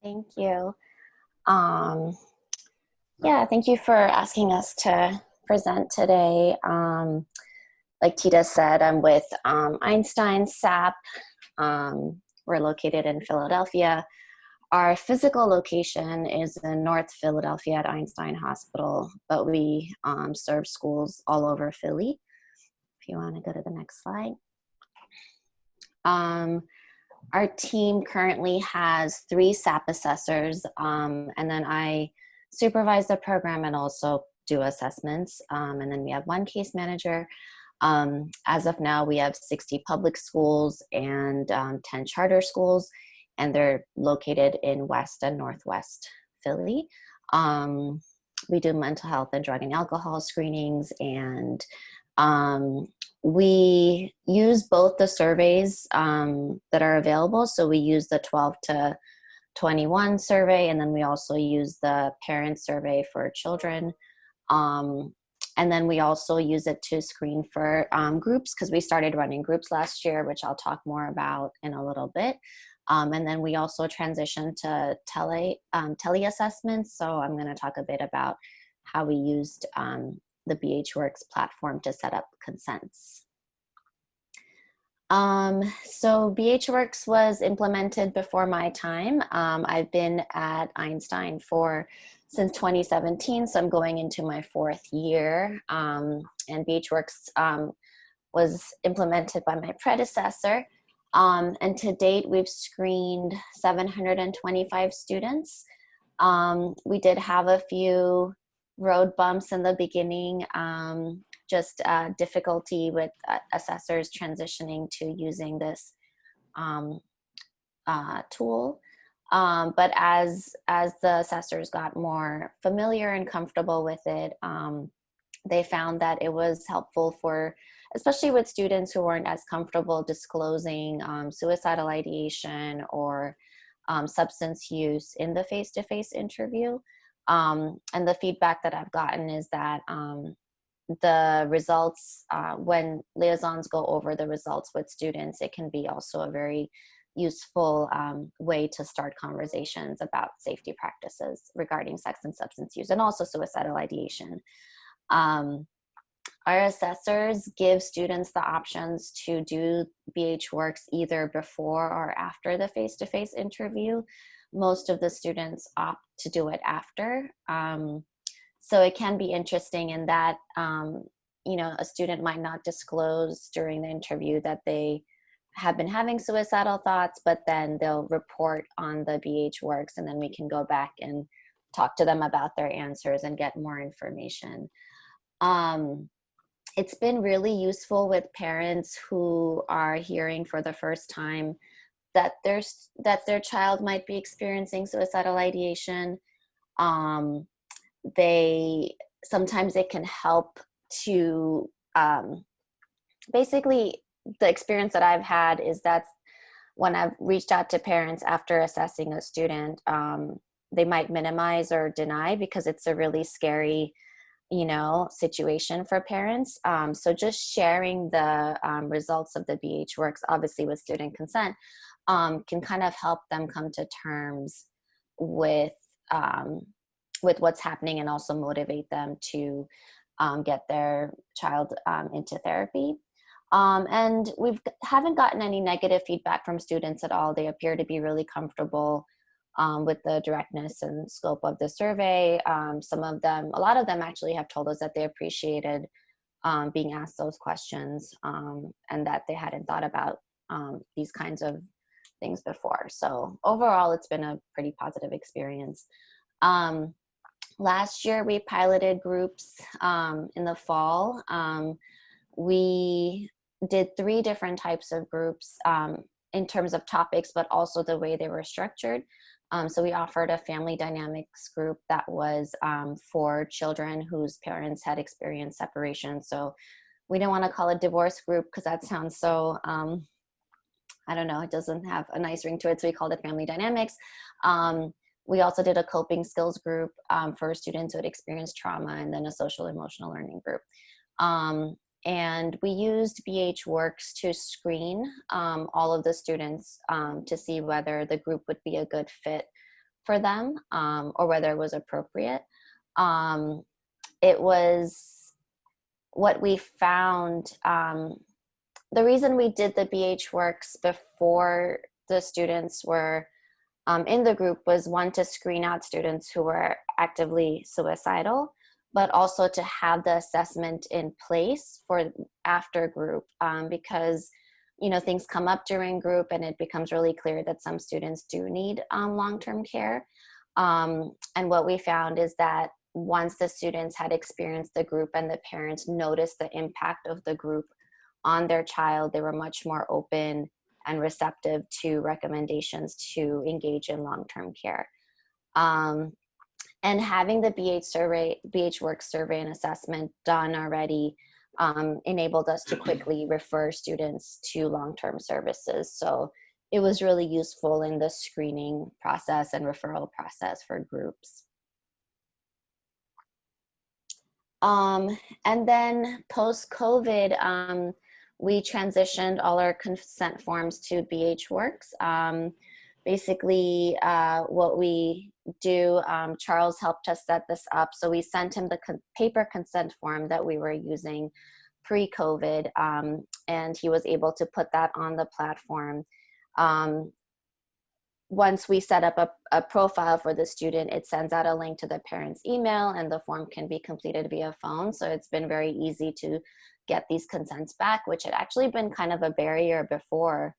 Thank you. Um, yeah, thank you for asking us to present today. Like Tita said, I'm with Einstein SAP. We're located in Philadelphia. Our physical location is in North Philadelphia at Einstein Hospital, but we serve schools all over Philly. If you want to go to the next slide. Um, our team currently has 3 SAP assessors, and then I supervise the program and also do assessments. And then we have 1 case manager. As of now, we have 60 public schools and 10 charter schools, and they're located in West and Northwest Philly. We do mental health and drug and alcohol screenings, and um, we use both the surveys that are available. So we use the 12 to 21 survey, and then we also use the parent survey for children. Um, and then we also use it to screen for groups, because we started running groups last year, which I'll talk more about in a little bit. And then we also transitioned to tele assessments. So I'm going to talk a bit about how we used the BHWorks platform to set up consents. So BHWorks was implemented before my time. I've been at Einstein since 2017, so I'm going into my 4th year. And BHWorks was implemented by my predecessor. And to date, we've screened 725 students. We did have a few road bumps in the beginning, just difficulty with assessors transitioning to using this um, tool. But as the assessors got more familiar and comfortable with it, they found that it was helpful for, especially with students who weren't as comfortable disclosing suicidal ideation or substance use in the face-to-face interview. And the feedback that I've gotten is that the results, when liaisons go over the results with students, it can be also a very useful way to start conversations about safety practices regarding sex and substance use, and also suicidal ideation. Um, our assessors give students the options to do BHWorks either before or after the face-to-face interview. Most of the students opt to do it after. So it can be interesting in that, a student might not disclose during the interview that they have been having suicidal thoughts, but then they'll report on the BHWorks, and then we can go back and talk to them about their answers and get more information. It's been really useful with parents who are hearing for the first time that their child might be experiencing suicidal ideation. They sometimes it can help to basically, the experience that I've had is that when I've reached out to parents after assessing a student, they might minimize or deny because it's a really scary situation for parents. So just sharing the results of the BHWorks, obviously with student consent, can kind of help them come to terms with what's happening, and also motivate them to get their child into therapy. And we haven't gotten any negative feedback from students at all. They appear to be really comfortable with the directness and scope of the survey. A lot of them actually have told us that they appreciated being asked those questions, and that they hadn't thought about these kinds of things before. So overall, it's been a pretty positive experience. Last year, we piloted groups in the fall. We did 3 different types of groups in terms of topics, but also the way they were structured. So we offered a family dynamics group that was for children whose parents had experienced separation. So we didn't want to call it divorce group because that sounds so, I don't know, it doesn't have a nice ring to it. So we called it family dynamics. We also did a coping skills group for students who had experienced trauma, and then a social emotional learning group. And we used BHWorks to screen all of the students to see whether the group would be a good fit for them, or whether it was appropriate. Um, it was what we found. The reason we did the BH Works before the students were in the group was, one, to screen out students who were actively suicidal, but also to have the assessment in place for after group, because things come up during group and it becomes really clear that some students do need long-term care. And what we found is that once the students had experienced the group and the parents noticed the impact of the group on their child, they were much more open and receptive to recommendations to engage in long-term care. And having the BH Work survey and assessment done already enabled us to quickly refer students to long-term services. So it was really useful in the screening process and referral process for groups. And then post-COVID, we transitioned all our consent forms to BH Works. Basically, what we do, Charles helped us set this up. So we sent him the paper consent form that we were using pre-COVID, and he was able to put that on the platform. Once we set up a profile for the student, it sends out a link to the parent's email, and the form can be completed via phone. So it's been very easy to get these consents back, which had actually been kind of a barrier before.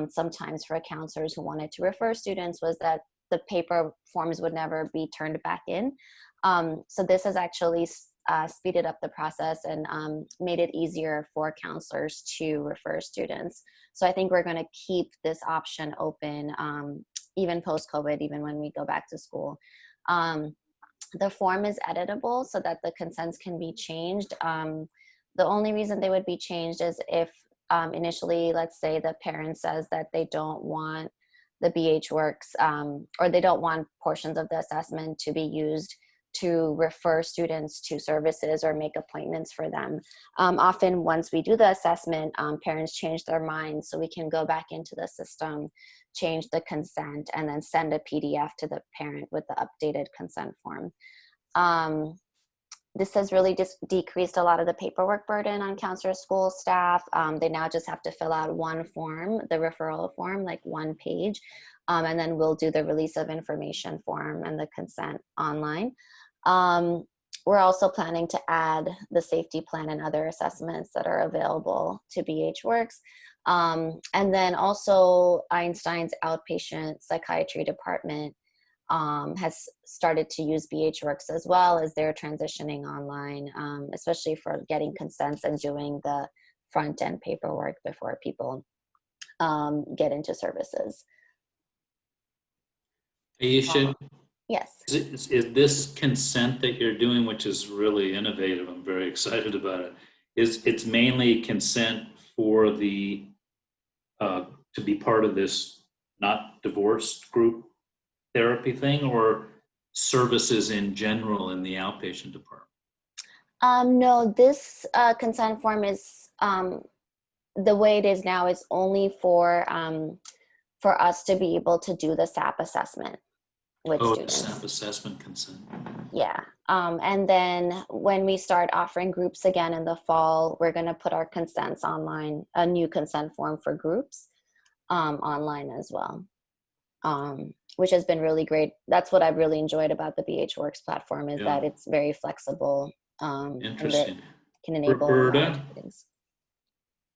Sometimes for counselors who wanted to refer students, was that the paper forms would never be turned back in. So this has actually speeded up the process and made it easier for counselors to refer students. So I think we're going to keep this option open even post-COVID, even when we go back to school. The form is editable so that the consents can be changed. The only reason they would be changed is if initially, let's say the parent says that they don't want the BH Works or they don't want portions of the assessment to be used to refer students to services or make appointments for them. Often once we do the assessment, parents change their minds, so we can go back into the system, change the consent, and then send a PDF to the parent with the updated consent form. This has really just decreased a lot of the paperwork burden on counselor school staff. They now just have to fill out one form, the referral form, like one page, and then we'll do the release of information form and the consent online. We're also planning to add the safety plan and other assessments that are available to BH Works. And then also Einstein's outpatient psychiatry department has started to use BH Works as well, as they're transitioning online, especially for getting consents and doing the front end paperwork before people get into services. Aisha, yes. is this consent that you're doing, which is really innovative, I'm very excited about it, it's mainly consent for the to be part of this not divorced group therapy thing, or services in general in the outpatient department? No, this consent form is the way it is now is only for us to be able to do the SAP assessment with students. SAP assessment consent. Yeah. And then when we start offering groups again in the fall, we're going to put our consents online, a new consent form for groups online as well, which has been really great. That's what I've really enjoyed about the BH Works platform, is that it's very flexible. Interesting. And can enable Roberta, things.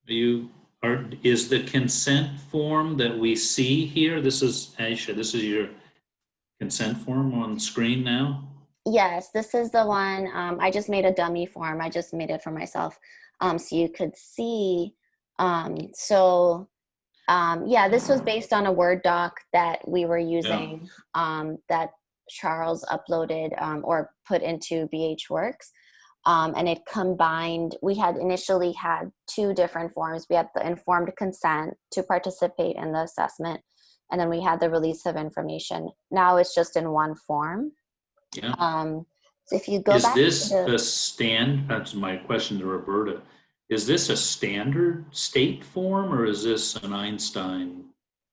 Is the consent form that we see here, this is, Aisha, this is your consent form on screen now? Yes, this is the one. I just made a dummy form. I just made it for myself, so you could see. Yeah, this was based on a Word doc that we were using, that Charles uploaded or put into BH Works. And it combined, we had initially had two different forms. We had the informed consent to participate in the assessment, and then we had the release of information. Now it's just in one form. Yeah. So if you go back to that's my question to Roberta. Is this a standard state form, or is this an Einstein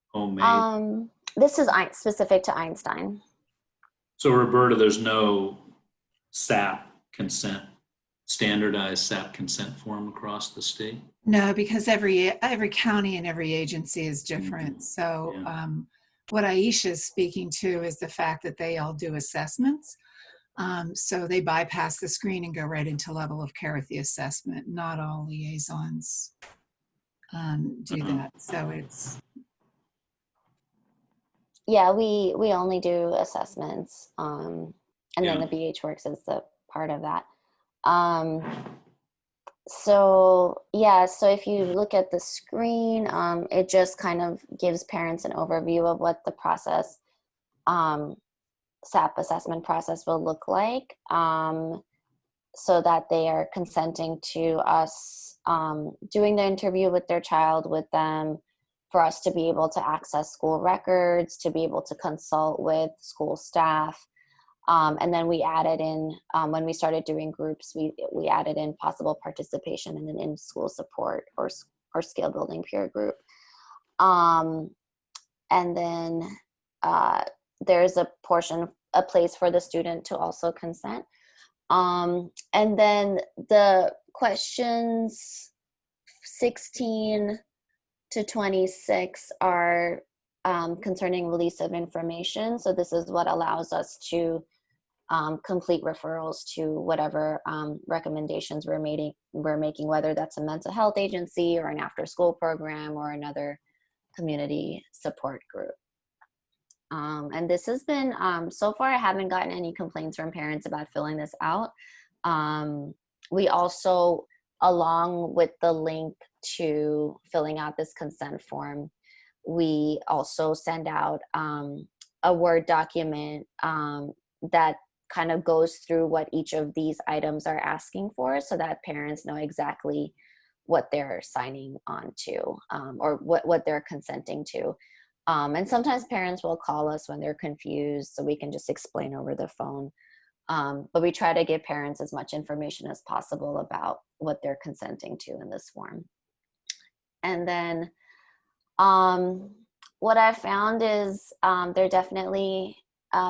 homemade? This is specific to Einstein. So Roberta, there's no SAP consent, standardized SAP consent form across the state? No, because every county and every agency is different. Mhm. So Yeah. what Aisha is speaking to is the fact that they all do assessments. So they bypass the screen and go right into level of care with the assessment. Not all liaisons do Uh-huh. that. So it's Yeah, we only do assessments, and then Yeah. the BH Works is the part of that. Um, so yeah, so if you look at the screen, it just kind of gives parents an overview of what the process, um, SAP assessment process will look like, so that they are consenting to us doing the interview with their child with them, for us to be able to access school records, to be able to consult with school staff. And then we added in, when we started doing groups, we added in possible participation in an in-school support or skill building peer group. Um, and then uh, there's a place for the student to also consent. And then the questions 16 to 26 are concerning release of information. So this is what allows us to complete referrals to whatever recommendations we're making, whether that's a mental health agency or an after-school program or another community support group. And this has been, so far I haven't gotten any complaints from parents about filling this out. We also, along with the link to filling out this consent form, we also send out a Word document that kind of goes through what each of these items are asking for, so that parents know exactly what they're signing on to, or what they're consenting to. And sometimes parents will call us when they're confused, so we can just explain over the phone. But we try to give parents as much information as possible about what they're consenting to in this form. And then what I found is they're definitely,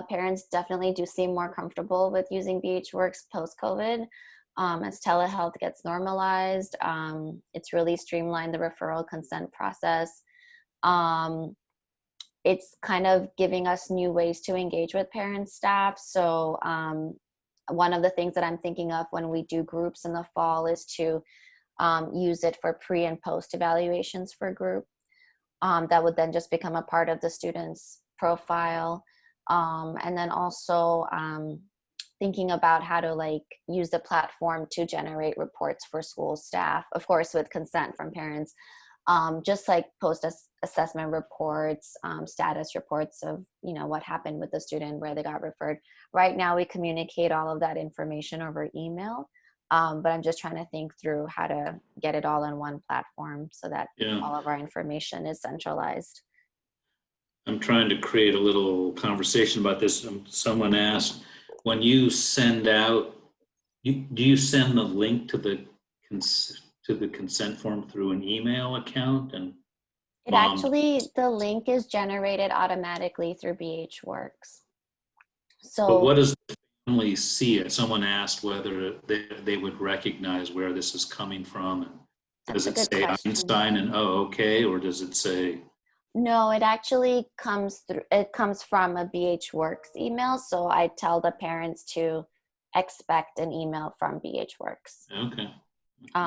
parents definitely do seem more comfortable with using BH Works post-COVID. As telehealth gets normalized, it's really streamlined the referral consent process. It's kind of giving us new ways to engage with parents, staff. So one of the things that I'm thinking of when we do groups in the fall is to use it for pre and post evaluations for group. That would then just become a part of the student's profile. And then also thinking about how to like use the platform to generate reports for school staff, of course, with consent from parents. Just like post assessment reports, status reports of, you know, what happened with the student, where they got referred. Right now we communicate all of that information over email, but I'm just trying to think through how to get it all in one platform so that Yeah. all of our information is centralized. I'm trying to create a little conversation about this. Someone asked, when you send out, do you send the link to the consent form through an email account? And It mom, actually, the link is generated automatically through BH Works. but So what does the family see it? Someone asked whether they would recognize where this is coming from. And that's does a it good say question. Einstein and oh, okay, or does it say? No, it actually comes through, it comes from a BH Works email. So I tell the parents to expect an email from BH Works. Okay.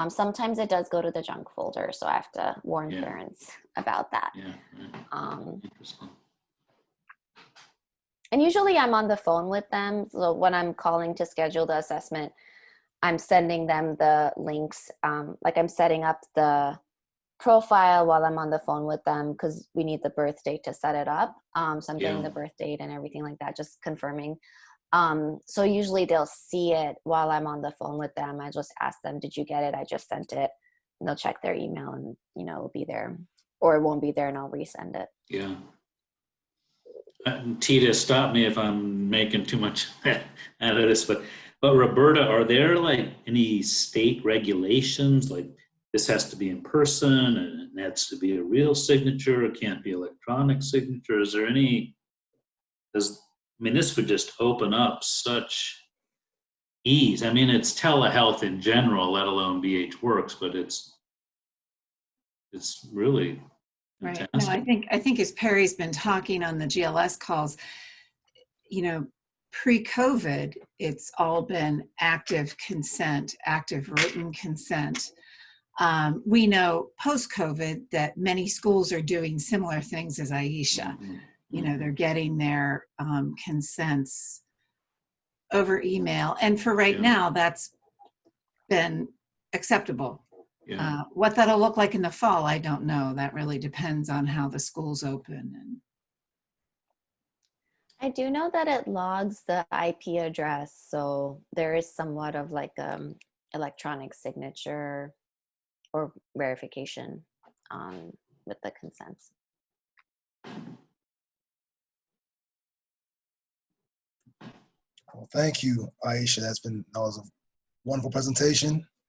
Sometimes it does go to the junk folder, so I have to warn Yeah. parents about that. Yeah. Right. Interesting. And usually I'm on the phone with them. So when I'm calling to schedule the assessment, I'm sending them the links. Like I'm setting up the profile while I'm on the phone with them because we need the birth date to set it up. So I'm getting Yeah. the birth date and everything like that, just confirming. So usually they'll see it while I'm on the phone with them. I just ask them, did you get it? I just sent it. And they'll check their email and, you know, it'll be there, or it won't be there and I'll resend it. Yeah. Tita, stop me if I'm making too much out of this, but Roberta, are there like any state regulations like this has to be in person and has to be a real signature, it can't be electronic signature. Is there any, this would just open up such ease. I mean, it's telehealth in general, let alone BH Works, but it's really Right. fantastic. No, I think as Perry's been talking on the GLS calls, you know, pre-COVID, it's all been active consent, active written consent. We know post-COVID that many schools are doing similar things as Aisha. Mhm. You know, they're getting their consents over email. And for right Yeah. now, that's been acceptable. Yeah. What that'll look like in the fall, I don't know. That really depends on how the schools open. And I do know that it logs the IP address, so there is somewhat of like electronic signature or verification with the consents. Well, thank you, Aisha. That was a wonderful presentation.